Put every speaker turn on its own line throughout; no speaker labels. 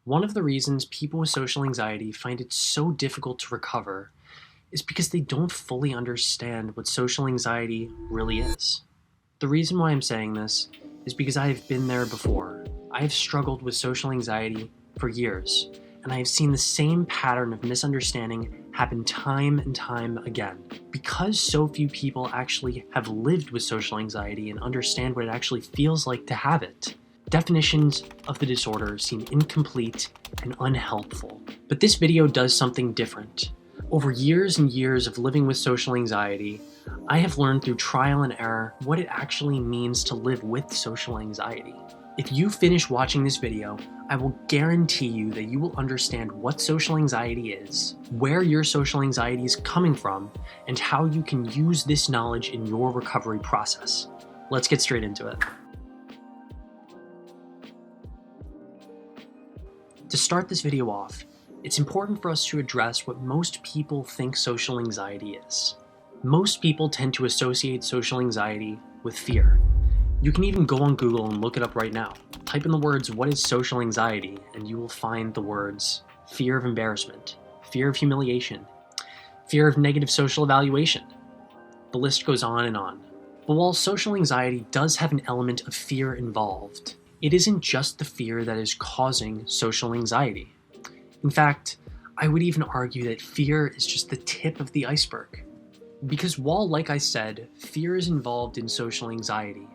One of the reasons people with social anxiety find it so difficult to recover is because they don't fully understand what social anxiety really is. The reason why I'm saying this is because I have been there before. I have struggled with social anxiety for years, and I have seen the same pattern of misunderstanding happen time and time again. Because so few people actually have lived with social anxiety and understand what it actually feels like to have it, definitions of the disorder seem incomplete and unhelpful. But this video does something different. Over years and years of living with social anxiety, I have learned through trial and error what it actually means to live with social anxiety. If you finish watching this video, I will guarantee you that you will understand what social anxiety is, where your social anxiety is coming from, and how you can use this knowledge in your recovery process. Let's get straight into it. To start this video off, it's important for us to address what most people think social anxiety is. Most people tend to associate social anxiety with fear. You can even go on Google and look it up right now. Type in the words, "what is social anxiety?" and you will find the words fear of embarrassment, fear of humiliation, fear of negative social evaluation. The list goes on and on. But while social anxiety does have an element of fear involved, it isn't just the fear that is causing social anxiety. In fact, I would even argue that fear is just the tip of the iceberg. Because while, like I said, fear is involved in social anxiety,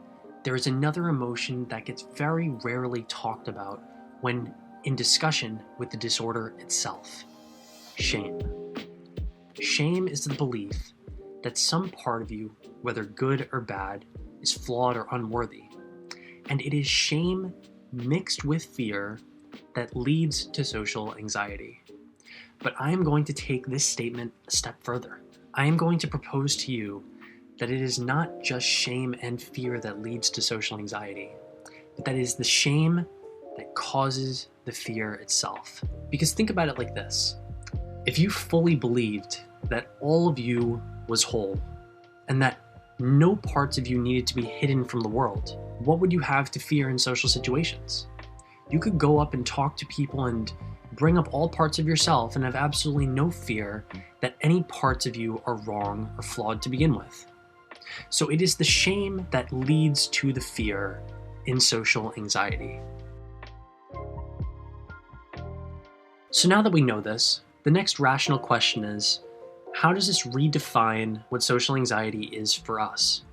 there is another emotion that gets very rarely talked about when in discussion with the disorder itself: shame. Shame is the belief that some part of you, whether good or bad, is flawed or unworthy. And it is shame mixed with fear that leads to social anxiety. But I am going to take this statement a step further. I am going to propose to you that it is not just shame and fear that leads to social anxiety, but that it is the shame that causes the fear itself. Because think about it like this. If you fully believed that all of you was whole and that no parts of you needed to be hidden from the world, what would you have to fear in social situations? You could go up and talk to people and bring up all parts of yourself and have absolutely no fear that any parts of you are wrong or flawed to begin with. So it is the shame that leads to the fear in social anxiety. So now that we know this, the next rational question is, how does this redefine what social anxiety is for us?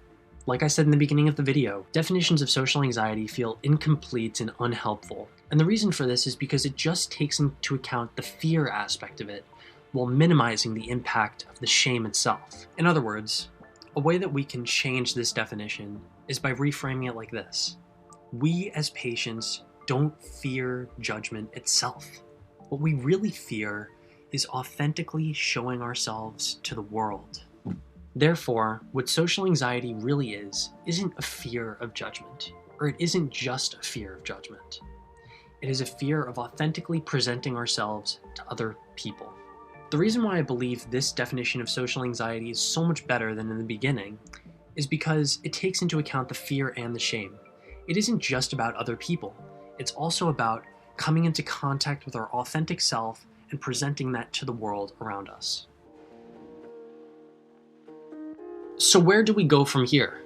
Like I said in the beginning of the video, definitions of social anxiety feel incomplete and unhelpful. And the reason for this is because it just takes into account the fear aspect of it while minimizing the impact of the shame itself. In other words, a way that we can change this definition is by reframing it like this. We as patients don't fear judgment itself. What we really fear is authentically showing ourselves to the world. Therefore, what social anxiety really isn't a fear of judgment, or it isn't just a fear of judgment. It is a fear of authentically presenting ourselves to other people. The reason why I believe this definition of social anxiety is so much better than in the beginning is because it takes into account the fear and the shame. It isn't just about other people. It's also about coming into contact with our authentic self and presenting that to the world around us. So where do we go from here?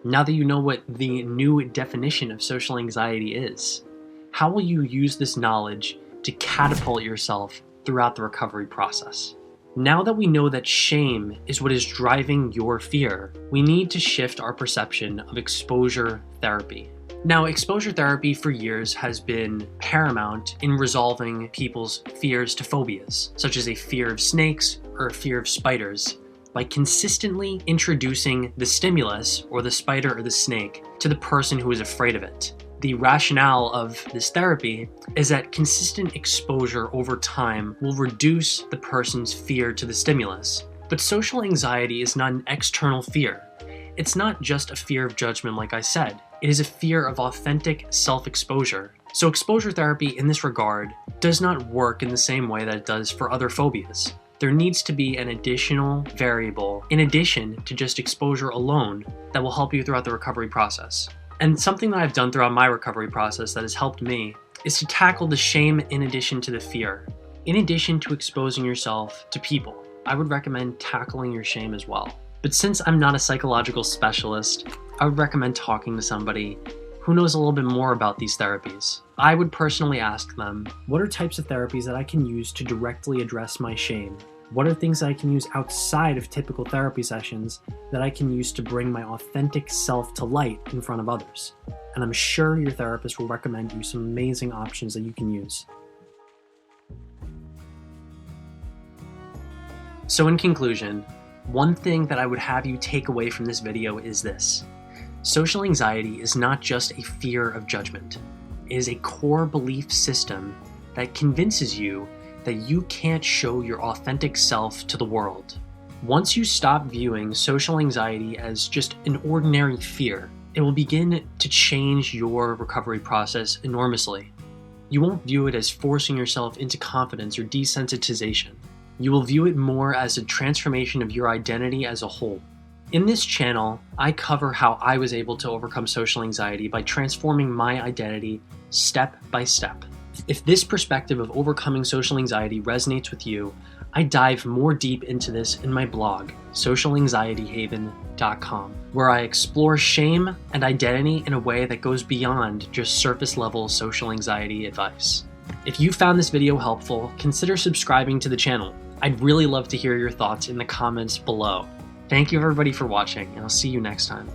Now that you know what the new definition of social anxiety is, how will you use this knowledge to catapult yourself throughout the recovery process? Now that we know that shame is what is driving your fear, we need to shift our perception of exposure therapy. Now, exposure therapy for years has been paramount in resolving people's fears to phobias, such as a fear of snakes or a fear of spiders, by consistently introducing the stimulus, or the spider or the snake, to the person who is afraid of it. The rationale of this therapy is that consistent exposure over time will reduce the person's fear to the stimulus. But social anxiety is not an external fear. It's not just a fear of judgment, like I said. It is a fear of authentic self-exposure. So exposure therapy in this regard does not work in the same way that it does for other phobias. There needs to be an additional variable in addition to just exposure alone that will help you throughout the recovery process. And something that I've done throughout my recovery process that has helped me is to tackle the shame in addition to the fear. In addition to exposing yourself to people, I would recommend tackling your shame as well. But since I'm not a psychological specialist, I would recommend talking to somebody who knows a little bit more about these therapies. I would personally ask them, what are types of therapies that I can use to directly address my shame? What are things that I can use outside of typical therapy sessions that I can use to bring my authentic self to light in front of others? And I'm sure your therapist will recommend you some amazing options that you can use. So in conclusion, one thing that I would have you take away from this video is this. Social anxiety is not just a fear of judgment. It is a core belief system that convinces you that you can't show your authentic self to the world. Once you stop viewing social anxiety as just an ordinary fear, it will begin to change your recovery process enormously. You won't view it as forcing yourself into confidence or desensitization. You will view it more as a transformation of your identity as a whole. In this channel, I cover how I was able to overcome social anxiety by transforming my identity step by step. If this perspective of overcoming social anxiety resonates with you, I dive more deep into this in my blog, socialanxietyhaven.com, where I explore shame and identity in a way that goes beyond just surface-level social anxiety advice. If you found this video helpful, consider subscribing to the channel. I'd really love to hear your thoughts in the comments below. Thank you everybody for watching, and I'll see you next time.